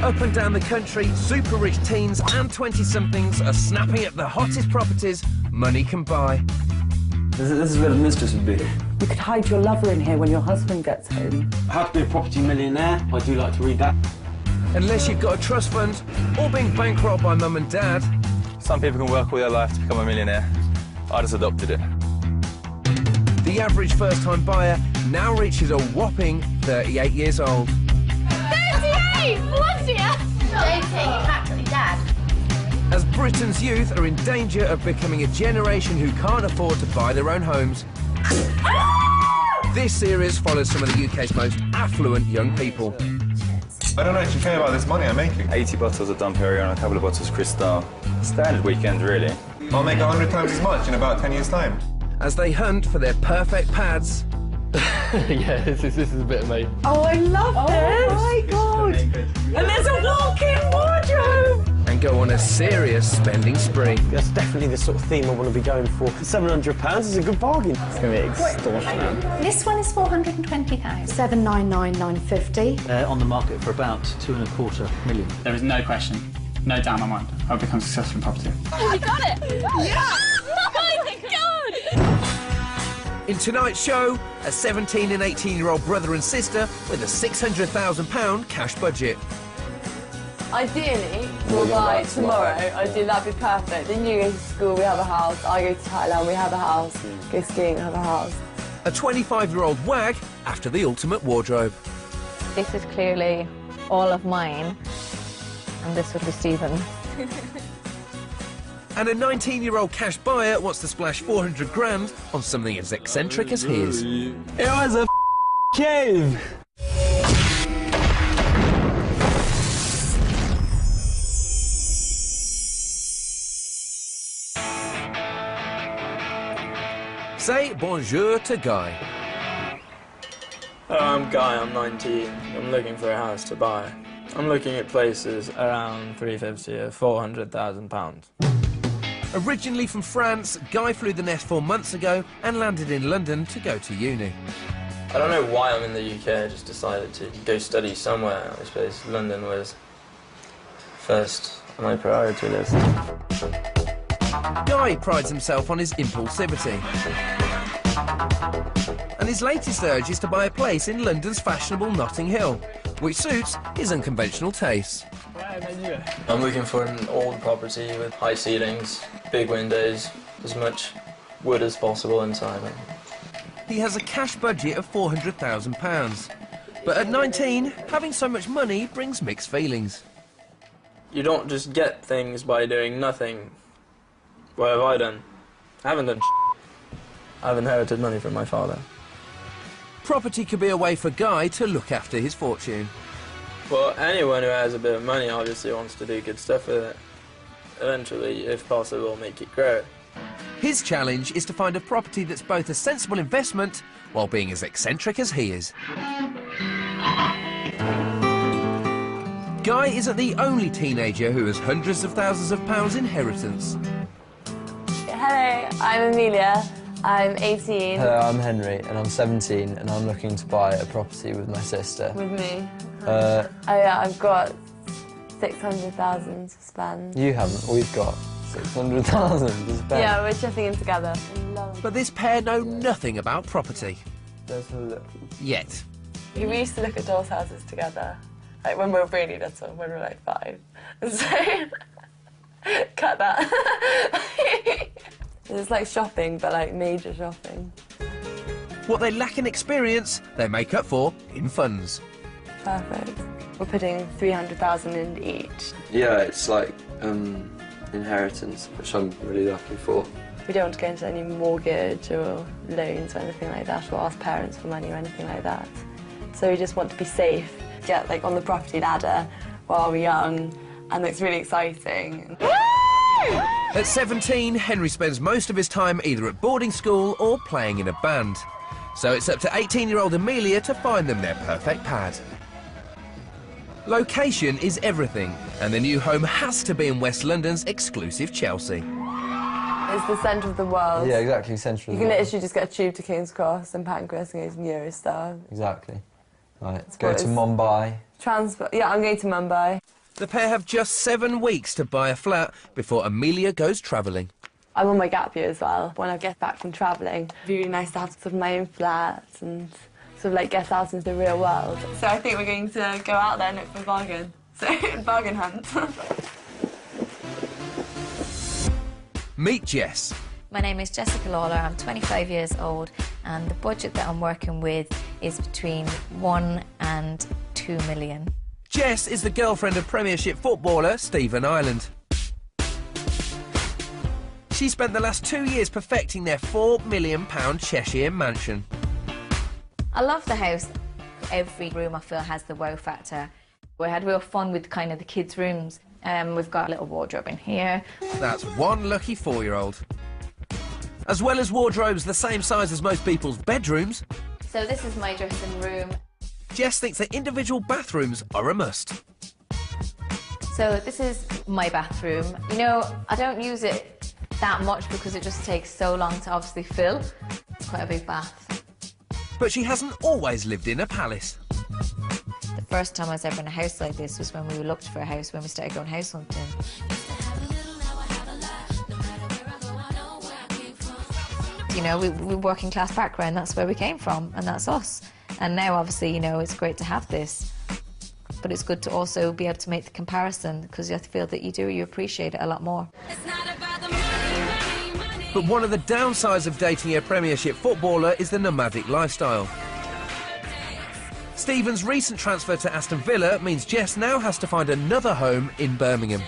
Up and down the country, super-rich teens and 20-somethings are snapping at the hottest properties money can buy. This is where the mistress would be. You could hide your lover in here when your husband gets home. How to be a property millionaire. I do like to read that. Unless you've got a trust fund or being bankrolled by mum and dad. Some people can work all their life to become a millionaire. I just adopted it. The average first-time buyer now reaches a whopping 38 years old. 38! Bloody hell! Joking, it's actually Dad. As Britain's youth are in danger of becoming a generation who can't afford to buy their own homes. This series follows some of the UK's most affluent young people. I don't actually care about this money I'm making. 80 bottles of Dom Perignon and a couple of bottles of Cristal. Standard weekend, really. I'll make 100 times as much in about 10 years' time. As they hunt for their perfect pads. Yeah, this is a bit of me. Oh, I love this! Oh my God! And there's a walk-in wardrobe! And go on a serious spending spree. That's definitely the sort of theme I want to be going for. £700 is a good bargain. It's going to be extortionate. This one is 420,000. 799,950. On the market for about 2.25 million. There is no question, no doubt in my mind, I'll become successful in property. Oh, you got it! Yeah! Oh my God! In tonight's show, a 17 and 18-year-old brother and sister with a £600,000 cash budget. Ideally, we'll buy tomorrow. Ideally, that'd be perfect. Then you go to school, we have a house. I go to Thailand, we have a house. Go skiing, have a house. A 25-year-old wag after the ultimate wardrobe. This is clearly all of mine, and this would be Stephen's. And a 19-year-old cash buyer wants to splash 400 grand on something as eccentric as his. It was a cave! Say bonjour to Guy. I'm Guy, I'm 19. I'm looking for a house to buy. I'm looking at places around 350 or 400,000 pounds. Originally from France, Guy flew the nest 4 months ago and landed in London to go to uni. I don't know why I'm in the UK, I just decided to go study somewhere. I suppose London was first on my priority list. Guy prides himself on his impulsivity. And his latest urge is to buy a place in London's fashionable Notting Hill, which suits his unconventional tastes. I'm looking for an old property with high ceilings, big windows, as much wood as possible inside. He has a cash budget of £400,000. But at 19, having so much money brings mixed feelings. You don't just get things by doing nothing. What have I done? I haven't done I've inherited money from my father. Property could be a way for Guy to look after his fortune. Well, anyone who has a bit of money obviously wants to do good stuff with it. Eventually, if possible, make it grow. His challenge is to find a property that's both a sensible investment while being as eccentric as he is. Guy isn't the only teenager who has hundreds of thousands of pounds inheritance. Hello, I'm Amelia. I'm 18. Hello, I'm Henry, and I'm 17, and I'm looking to buy a property with my sister. With me? Oh yeah, I've got 600,000 to spend. You haven't. We've got 600,000 to spend. Yeah, we're chipping in together. But this pair know nothing about property. There's a little. Yet. We used to look at dolls' houses together, like when we were really little, when we were like 5. So, cut that. It's like shopping, but like major shopping. What they lack in experience, they make up for in funds. Perfect. We're putting 300,000 in each. Yeah, it's like inheritance, which I'm really lucky for. We don't want to go into any mortgage or loans or anything like that, or ask parents for money or anything like that. So we just want to be safe, get like on the property ladder while we're young, and it's really exciting. At 17, Henry spends most of his time either at boarding school or playing in a band. So it's up to 18-year-old Amelia to find them their perfect pad. Location is everything, and the new home has to be in West London's exclusive Chelsea. It's the centre of the world. Yeah, exactly, centre of the world. You can literally just get a tube to King's Cross and Pancras and go to Eurostar. Exactly. Right, go to Mumbai, Transport. Yeah, I'm going to Mumbai. The pair have just 7 weeks to buy a flat before Amelia goes travelling. I'm on my gap year as well. When I get back from travelling, it'd be really nice to have sort of my own flat and sort of like get out into the real world. So I think we're going to go out there and look for a bargain. So, bargain hunt. Meet Jess. My name is Jessica Lawler, I'm 25 years old, and the budget that I'm working with is between 1 and 2 million. Jess is the girlfriend of Premiership footballer Stephen Ireland. She spent the last 2 years perfecting their £4 million Cheshire mansion. I love the house. Every room I feel has the wow factor. We had real fun with kind of the kids' rooms. We've got a little wardrobe in here. That's one lucky 4-year-old. As well as wardrobes the same size as most people's bedrooms. So this is my dressing room. Jess thinks that individual bathrooms are a must. So this is my bathroom. You know, I don't use it that much because it just takes so long to obviously fill. It's quite a big bath. But she hasn't always lived in a palace. The first time I was ever in a house like this was when we looked for a house, when we started going house hunting. You know, we're working class background, that's where we came from, and that's us. And now, obviously, you know, it's great to have this. But it's good to also be able to make the comparison, because I feel that you appreciate it a lot more. But one of the downsides of dating a Premiership footballer is the nomadic lifestyle. Stephen's recent transfer to Aston Villa means Jess now has to find another home in Birmingham.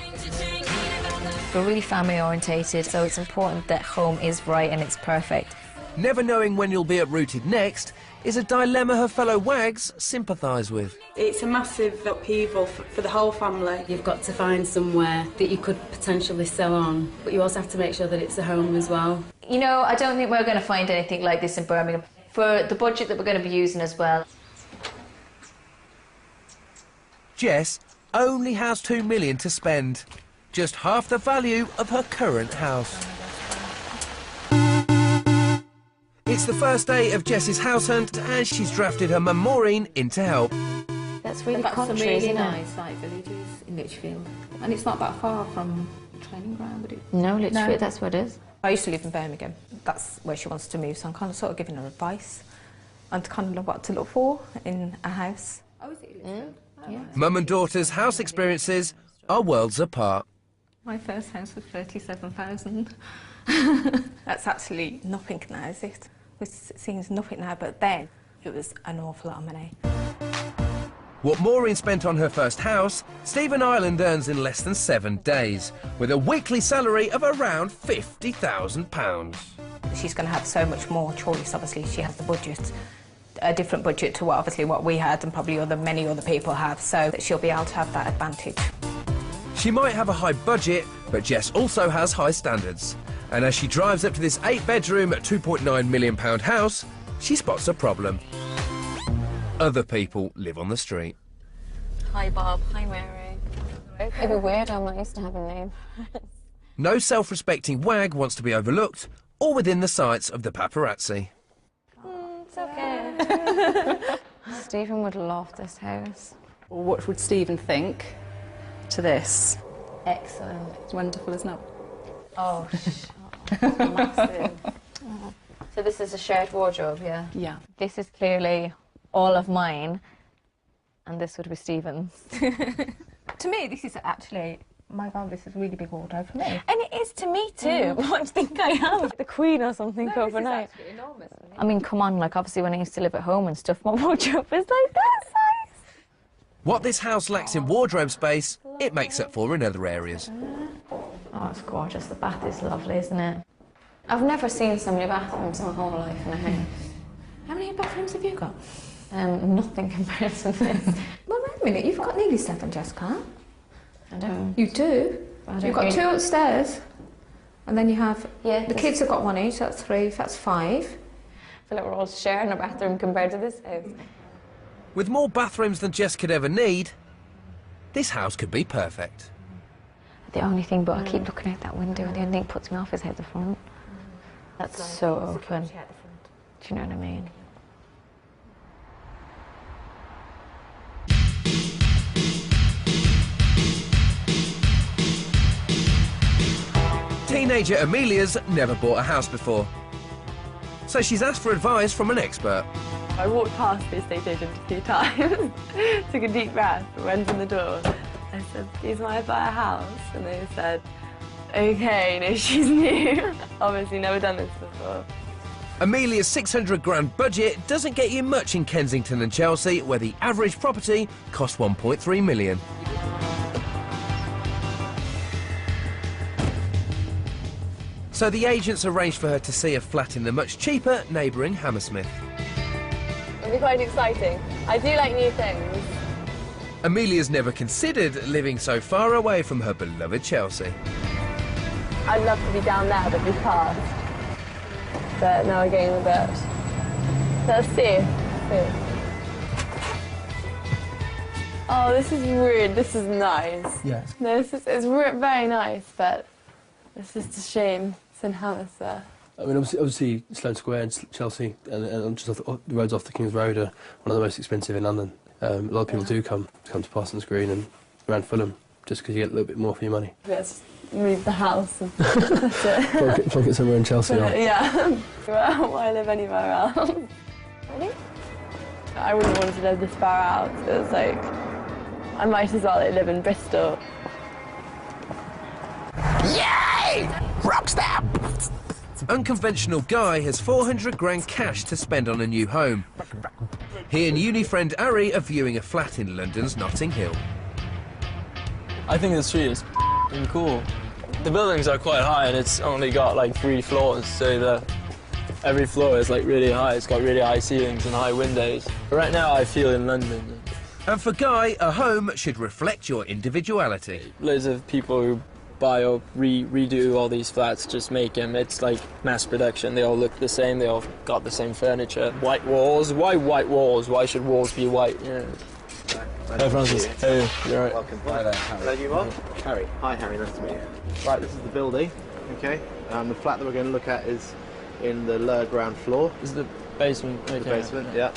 We're really family orientated, so it's important that home is right and it's perfect. Never knowing when you'll be uprooted next is a dilemma her fellow wags sympathise with. It's a massive upheaval for the whole family. You've got to find somewhere that you could potentially sell on, but you also have to make sure that it's a home as well. You know, I don't think we're going to find anything like this in Birmingham for the budget that we're going to be using as well. Jess only has £2 million to spend, just half the value of her current house. It's the first day of Jess's house hunt and she's drafted her mum Maureen in to help. That's really some country, really isn't nice like villages in Lichfield, and it's not that far from the training ground, would it? No, Lichfield, that's where it is. I used to live in Birmingham. That's where she wants to move, so I'm kind of sort of giving her advice and kind of what to look for in a house. Oh, is it Lichfield? Yeah. Mum and daughter's house experiences are worlds apart. My first house was 37,000. That's actually nothing now, is it? It seems nothing now, but then it was an awful lot of money. What Maureen spent on her first house, Stephen Ireland earns in less than 7 days, with a weekly salary of around £50,000. She's going to have so much more choice, obviously. She has the budget, a different budget to what we had and probably many other people have, so that she'll be able to have that advantage. She might have a high budget, but Jess also has high standards. And as she drives up to this 8-bedroom, £2.9 million house, she spots a problem. Other people live on the street. Hi, Bob. Hi, Mary. It'd be weird, I'm not used to having a name. No self-respecting wag wants to be overlooked or within the sights of the paparazzi. It's okay. Stephen would love this house. What would Stephen think to this? Excellent. It's wonderful, isn't it? Oh, massive. So this is a shared wardrobe, yeah? Yeah. This is clearly all of mine, and this would be Stephen's. To me, this is actually, my God, this is a really big wardrobe for me. And it is to me too. What do you think I am? The queen or something overnight. This is actually enormous. I mean, come on, like obviously when I used to live at home and stuff, my wardrobe is like that size. What this house lacks in wardrobe space, it makes up for in other areas. Oh, it's gorgeous. The bath is lovely, isn't it? I've never seen so many bathrooms in my whole life in a house. How many bathrooms have you got? Nothing compared to this. Well, wait a minute, you've got nearly 7, Jessica. I don't. You do? You've got 2 upstairs, and then you have... Yeah. The kids have got 1 each, that's 3, that's 5. I feel like we're all sharing a bathroom compared to this house. With more bathrooms than Jess could ever need, this house could be perfect. The only thing, but I keep looking out that window, and the only thing that puts me off is out the front. That's so open. Do you know what I mean? Teenager Amelia's never bought a house before, so she's asked for advice from an expert. I walked past the estate agent a few times, took a deep breath, went in the door. I said, "Please, might I buy a house?" And they said, "Okay, no, she's new." Obviously never done this before. Amelia's 600 grand budget doesn't get you much in Kensington and Chelsea, where the average property costs 1.3 million. So the agents arranged for her to see a flat in the much cheaper neighbouring Hammersmith. It'll be quite exciting. I do like new things. Amelia's never considered living so far away from her beloved Chelsea. I'd love to be down there, but be past. But now we're going a bit. Let's see. Oh, this is rude. This is nice. Yes. No, it's very nice, but it's just a shame. It's in Hammersmith. I mean, obviously Sloane Square and Chelsea and just off the roads off the King's Road are one of the most expensive in London. A lot of people do come to Parsons Green and around Fulham just because you get a little bit more for your money. Let's move the house and that's it. Try and get somewhere in Chelsea. Yeah. Why live anywhere else? Really? I wouldn't want to live this far out. It was like, I might as well live in Bristol. Yay! Rockstar! Unconventional Guy has 400 grand cash to spend on a new home. He and uni friend Ari are viewing a flat in London's Notting Hill. I think the street is cool. The buildings are quite high and it's only got like 3 floors, so every floor is like really high. It's got really high ceilings and high windows. But right now I feel in London. And for Guy, a home should reflect your individuality. Loads of people who buy or redo all these flats, just make them. It's like mass production. They all look the same. They all got the same furniture. White walls. Why white walls? Why should walls be white? Yeah. Hey, Francis. Hey, you're right. Welcome. Hi there, Harry. Hello, you are? Harry. Hi, Harry. Nice to meet you. Right, this is the building. Okay. The flat that we're going to look at is in the lower ground floor. This is the basement. Okay. The basement. Yeah.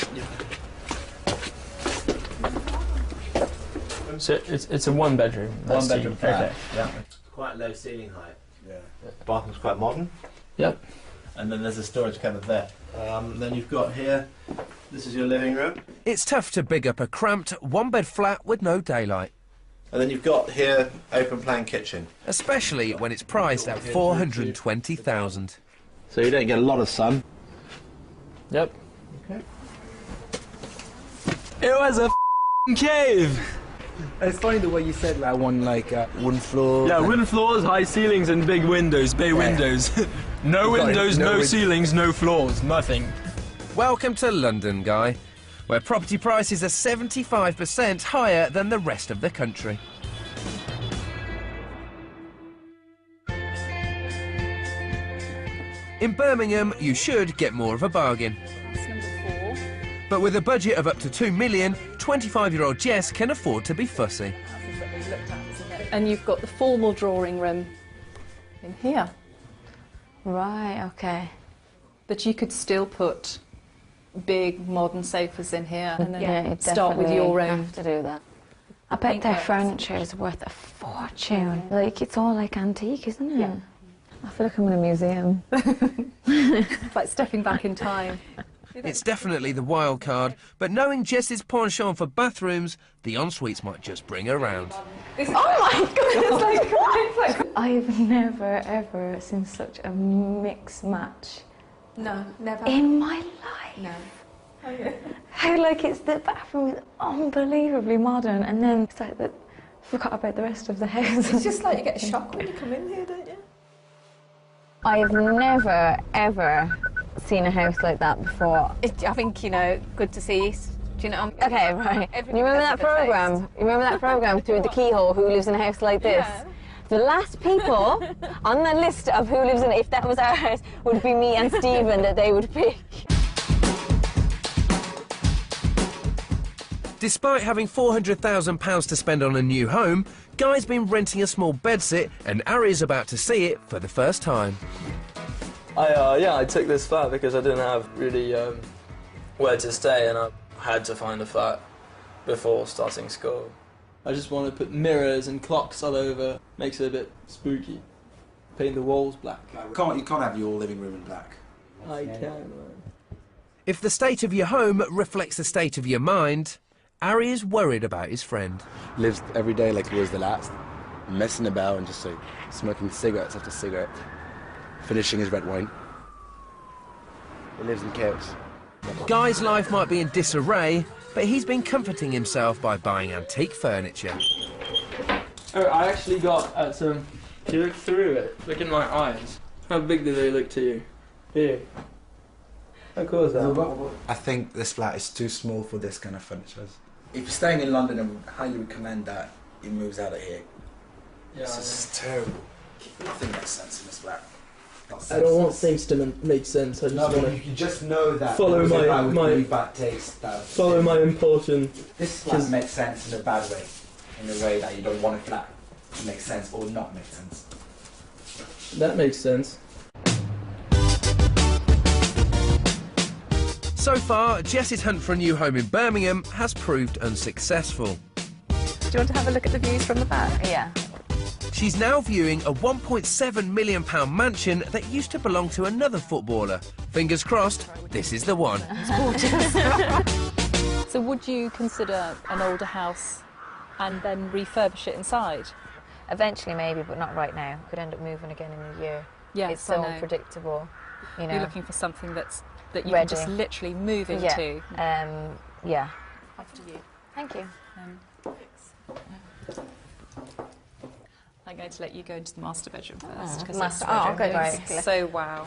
So it's a 1-bedroom. One bedroom flat. Okay. Yeah. Quite low ceiling height. Yeah. Bathroom's quite modern. Yep. And then there's a storage cupboard there. Then you've got here, this is your living room. It's tough to big up a cramped 1-bed flat with no daylight. And then you've got here, open plan kitchen. Especially when it's priced at 420,000. So you don't get a lot of sun. Yep. Okay. It was a cave! It's funny the way you said like wooden floor. Yeah, wooden floors, high ceilings and big windows, bay windows. No windows, no ceilings, no floors, nothing. Welcome to London, Guy, where property prices are 75% higher than the rest of the country. In Birmingham, you should get more of a bargain. That's number 4. But with a budget of up to 2 million, 25-year-old Jess can afford to be fussy. And you've got the formal drawing room in here. Right, okay. But you could still put big modern sofas in here and then Yeah, start with your own. have to do that. I bet their furniture is worth a fortune. Like, it's all like antique, isn't it? Yeah. I feel like I'm in a museum. It's like stepping back in time. It's definitely the wild card, but knowing Jess's penchant for bathrooms, the ensuites might just bring her round. Oh my God! I've never ever seen such a mix match. No, never. In my life. No. Oh, yeah. How like it's the bathroom is unbelievably modern, and then it's like that. Forgot about the rest of the house. It's just like you get a shock when you come in here, don't you? I've never ever seen a house like that before. I think, you know, good to see. Do you know? Okay, right. You remember that program? You remember that program through the keyhole? Who lives in a house like this? Yeah. The last people on the list of who lives in it, if that was our house, would be me and Stephen that they would pick. Despite having £400,000 to spend on a new home, Guy's been renting a small bedsit and Ari's about to see it for the first time. I took this flat because I didn't have really where to stay and I had to find a flat before starting school. I just want to put mirrors and clocks all over, makes it a bit spooky. paint the walls black. You can't have your living room in black. I can, man. If the state of your home reflects the state of your mind, Ari is worried about his friend. Lives every day like it was the last, messing about and just like smoking cigarettes after cigarette, finishing his red wine. He lives in chaos. Guy's life might be in disarray, but he's been comforting himself by buying antique furniture. Oh, I actually got some... If you look through it, look in my eyes. How big do they look to you? Here. How cool is that? I think this flat is too small for this kind of furniture. If you're staying in London, I would highly recommend that he moves out of here. Yeah, this is terrible. Nothing makes sense in this flat. I don't want things to make sense. I just want to. You just know that. Follow my bad taste. Follow my impulsion. This flat makes sense in a bad way, in a way that you don't want a flat to make sense or not make sense. That makes sense. So far, Jess's hunt for a new home in Birmingham has proved unsuccessful. Do you want to have a look at the views from the back? Yeah. She's now viewing a £1.7 million mansion that used to belong to another footballer. Fingers crossed, this is the one. So would you consider an older house and then refurbish it inside? Eventually maybe, but not right now. Could end up moving again in a year. Yes, it's so unpredictable. You know. You're looking for something that you ready. can just literally move into. Yeah. Yeah. After you. Thank you. I'm going to let you go into the master bedroom first. Good. Right. So wow.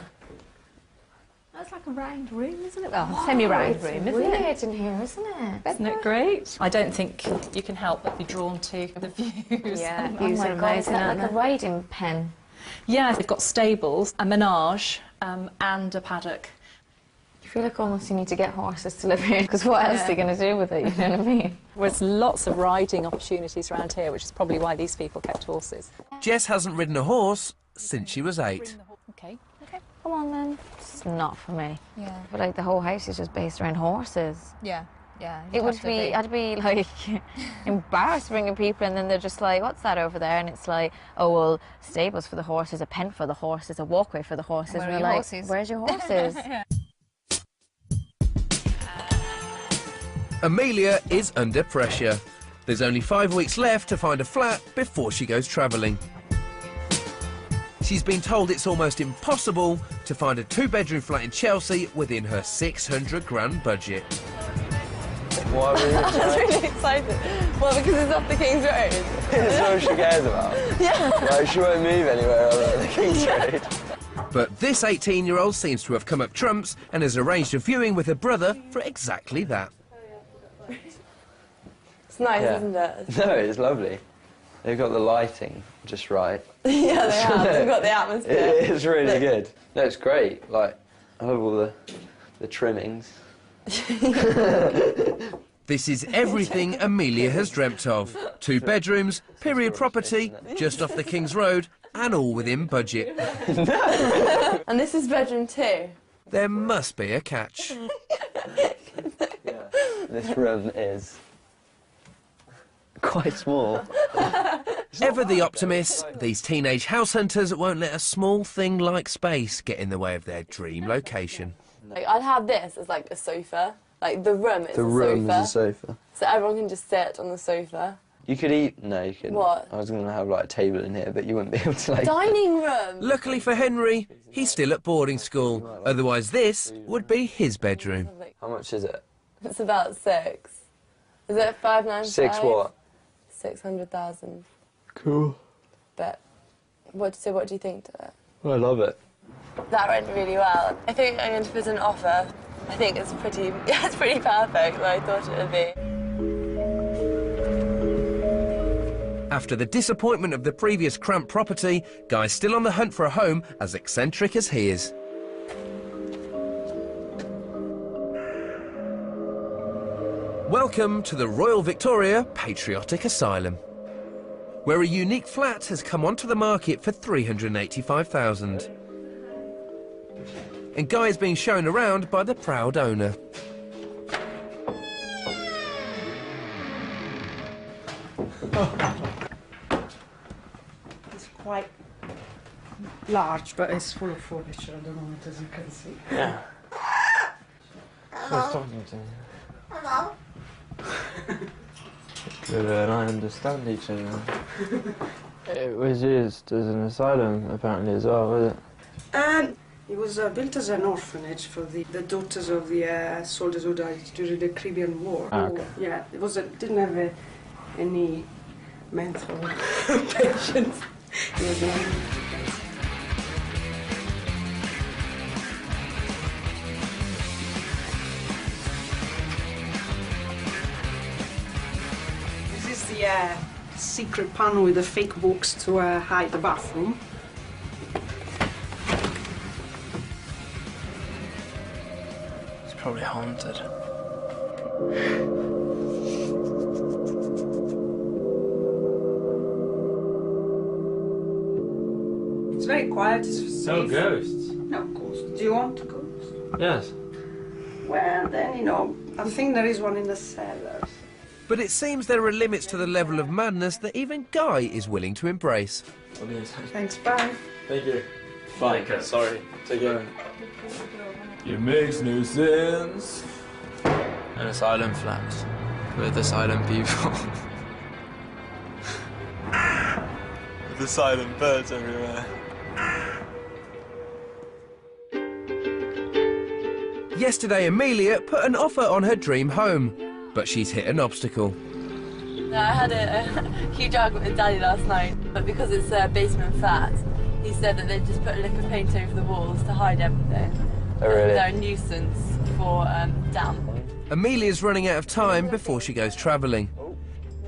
That's like a round room, isn't it? Well, semi-round room, isn't it? Weird in here, isn't it? Isn't it great? I don't think you can help but be drawn to the views. Yeah, views are amazing. Is that like a riding pen? Yeah, they've got stables, a menage, and a paddock. I feel like almost you need to get horses to live here, because what else are you going to do with it, you know what I mean? There's lots of riding opportunities around here, which is probably why these people kept horses. Jess hasn't ridden a horse since she was 8. Okay. Come on then. It's not for me. Yeah. But like the whole house is just based around horses. Yeah. Yeah. It would be, I'd be like embarrassed bringing people and then they're just like, what's that over there? And it's like, oh, well, stables for the horses, a pen for the horses, a walkway for the horses. Where and are we're your like, horses? where's your horses? Amelia is under pressure. There's only 5 weeks left to find a flat before she goes travelling. She's been told it's almost impossible to find a 2-bedroom flat in Chelsea within her 600 grand budget. Why were you I was really excited. Well, because it's off the King's Road. That's all she cares about. Yeah. Like, she won't move anywhere other than the King's Road. But this 18-year-old seems to have come up trumps and has arranged a viewing with her brother for exactly that. It's nice, isn't it? No, it's lovely. They've got the lighting just right. Yeah, they have. They've got the atmosphere. It's really good. No, it's great. Like, I love all the trimmings. This is everything Amelia has dreamt of. 2 bedrooms, period property, just off the King's Road, and all within budget. And this is bedroom 2. There must be a catch. This room is quite small. Ever the optimists, these teenage house hunters won't let a small thing like space get in the way of their dream location. Like, I'd have this as like a sofa. Like the room is The room is a sofa. So everyone can just sit on the sofa. You could eat... No, you couldn't. What? I was going to have, like, a table in here, but you wouldn't be able to, like... Dining room! Luckily for Henry, he's still at boarding school. Otherwise this would be his bedroom. How much is it? It's about 6. Is it 595? 6 what? 600,000. Cool. But what do you think to it? I love it. That went really well. I think I'm going to put an offer. I think it's pretty perfect what I thought it would be. After the disappointment of the previous cramped property, Guy's still on the hunt for a home as eccentric as he is. Welcome to the Royal Victoria Patriotic Asylum, where a unique flat has come onto the market for $385,000. And Guy is being shown around by the proud owner. It's quite large, but it's full of furniture at the moment, as you can see. Yeah. Hello. Who's talking to me? Hello. Good and I understand each other. It was used as an asylum, apparently, as well, was it? It was built as an orphanage for the daughters of the soldiers who died during the Caribbean War. Ah, okay. Yeah, it was didn't have any mental patients. It was This is the secret panel with the fake books to hide the bathroom. It's probably haunted. It's very quiet. It's No safe. ghosts. No ghosts. Do you want ghosts? Yes. Well, then, you know, I think there is one in the cellars. But it seems there are limits to the level of madness that even Guy is willing to embrace. Thanks, bye. Thank you. Bye. Sorry. Take care. It makes no sense. An asylum flat with asylum people. With asylum birds everywhere. Yesterday, Amelia put an offer on her dream home, but she's hit an obstacle. No, I had a huge argument with Daddy last night, but because it's a basement flat, he said that they'd just put a lick of paint over the walls to hide everything. Oh, really? They're a nuisance for damp. Amelia's running out of time before she goes travelling.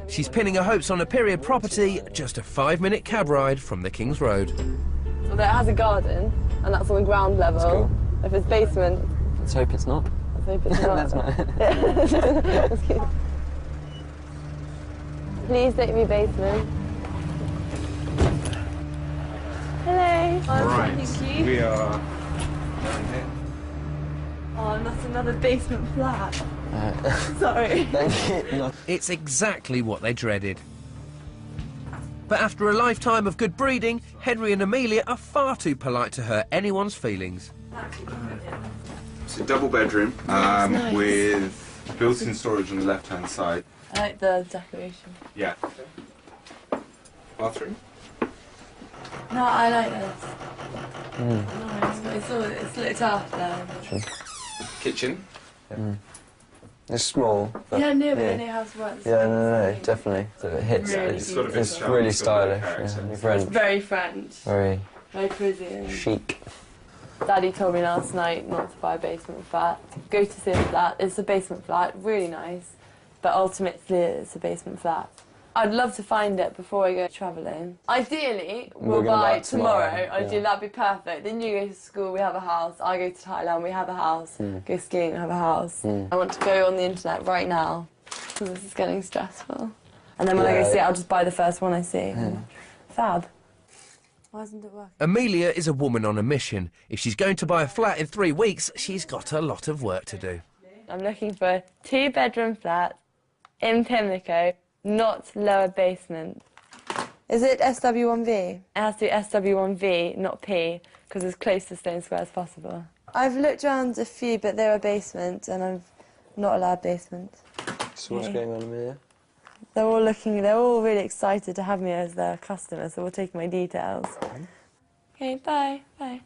She's pinning her hopes on a period property just a 5-minute cab ride from the King's Road. Although it has a garden, and that's on the ground level. That's cool. If it's basement, Let's hope it's not. let's hope it's not. That's not. That's cute. Please take me basement. Hello. Thank you. We are down here. Oh, not another basement flat. Sorry. Thank you. No. It's exactly what they dreaded. But after a lifetime of good breeding, Henry and Amelia are far too polite to hurt anyone's feelings. It's a double bedroom nice. with built-in storage on the left-hand side. I like the decoration. Yeah. Bathroom? No, I like this. Nice. It's looked after. Kitchen? It's small. But Yeah, no, but I know how to work this. Yeah, no, definitely. So it hits. Really It's, beautiful. it's really stylish. Yeah, French. Very French. Very Very pretty. And chic. Daddy told me last night not to buy a basement flat. Go to see a flat. It's a basement flat, really nice, but ultimately it's a basement flat. I'd love to find it before I go travelling. Ideally, we'll buy tomorrow. Ideally, that'd be perfect. Then you go to school, we have a house. I go to Thailand, we have a house. Go skiing, we have a house. I want to go on the internet right now, because this is getting stressful. And then when I go see it, I'll just buy the first one I see. Fab. Why isn't it working? Amelia is a woman on a mission. If she's going to buy a flat in 3 weeks, she's got a lot of work to do. I'm looking for a 2-bedroom flat in Pimlico, not lower basement. Is it SW1V? It has to be SW1V, not P, because it's close to Stone Square as possible. I've looked around a few, but they're a basement, and I'm not allowed basement. So what's going on, Amelia? They're all really excited to have me as their customer, so we'll take my details. Okay, bye, bye.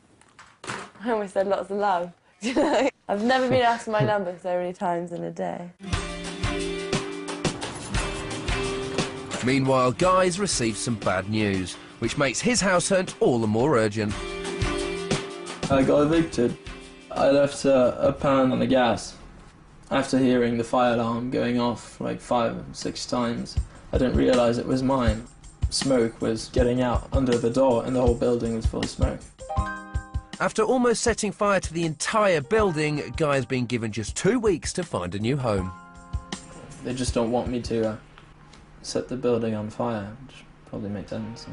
I almost said lots of love. I've never been asked for my number so many times in a day. Meanwhile, Guy's received some bad news, which makes his house hunt all the more urgent. I got evicted. I left a pan on the gas. After hearing the fire alarm going off like 5 or 6 times, I didn't realise it was mine. Smoke was getting out under the door and the whole building was full of smoke. After almost setting fire to the entire building, Guy's been given just 2 weeks to find a new home. They just don't want me to set the building on fire, which probably makes sense.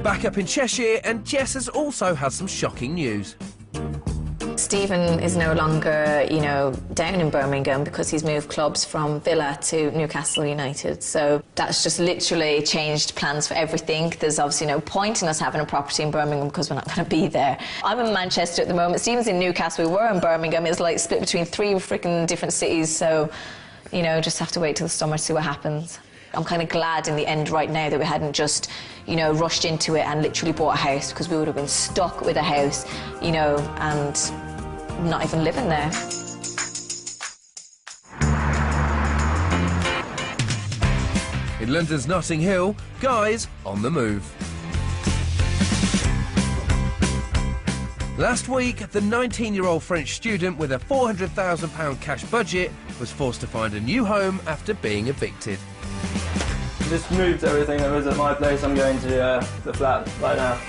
Back up in Cheshire, and Jess has also had some shocking news. Stephen is no longer, you know, down in Birmingham because he's moved clubs from Villa to Newcastle United. So that's just literally changed plans for everything. There's obviously no point in us having a property in Birmingham because we're not going to be there. I'm in Manchester at the moment. Stephen's in Newcastle. We were in Birmingham. It's like split between 3 freaking different cities. So, you know, just have to wait till the summer to see what happens. I'm kind of glad in the end right now that we hadn't just, you know, rushed into it and literally bought a house, because we would have been stuck with a house, you know, and not even living there. In London's Notting Hill, Guy's on the move. Last week, the 19-year-old French student with a £400,000 cash budget was forced to find a new home after being evicted. Just moved everything that was at my place. I'm going to the flat right now.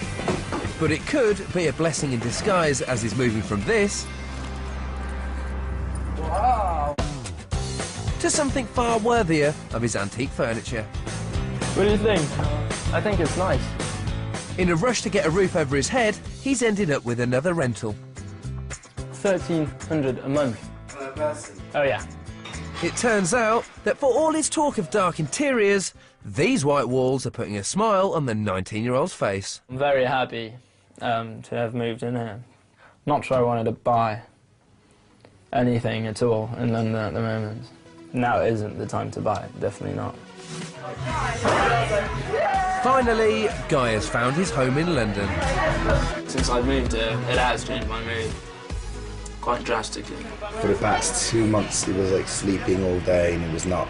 But it could be a blessing in disguise, as he's moving from this to something far worthier of his antique furniture. What do you think? I think it's nice. In a rush to get a roof over his head, he's ended up with another rental. £1,300 a month. Per person? Oh yeah. It turns out that for all his talk of dark interiors, these white walls are putting a smile on the 19-year-old's face. I'm very happy to have moved in here. Not sure I wanted to buy anything at all in London at the moment. Now isn't the time to buy, definitely not. Finally, Guy has found his home in London. Since I've moved here, it has changed my mood quite drastically. For the past 2 months, he was like sleeping all day and he was not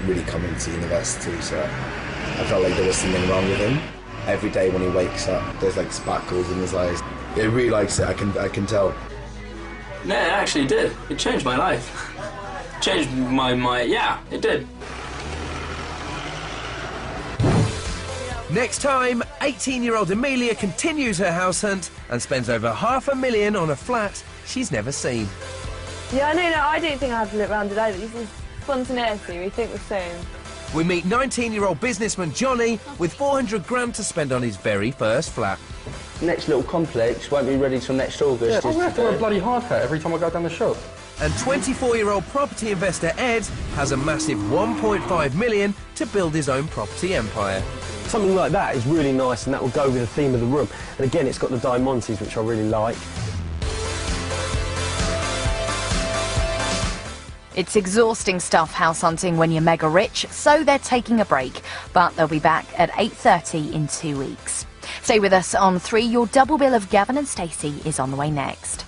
really coming to university, so I felt like there was something wrong with him. Every day when he wakes up, there's like sparkles in his eyes. He really likes it, I can tell. No, it actually did. It changed my life. Changed yeah, it did. Next time, 18-year-old Amelia continues her house hunt and spends over £500,000 on a flat she's never seen. Yeah, no, I don't think I have to look round it either. This is spontaneity, we think the same. We meet 19-year-old businessman Johnny with 400 grand to spend on his very first flat. Next little complex won't be ready till next August. Yeah, I'm going to have to wear a bloody hard hat every time I go down the shop. And 24-year-old property investor Ed has a massive £1.5 million to build his own property empire. Something like that is really nice, and that will go with the theme of the room. And again, it's got the diamantes, which I really like. It's exhausting stuff house hunting when you're mega rich, so they're taking a break. But they'll be back at 8:30 in 2 weeks. Stay with us on 3. Your double bill of Gavin and Stacey is on the way next.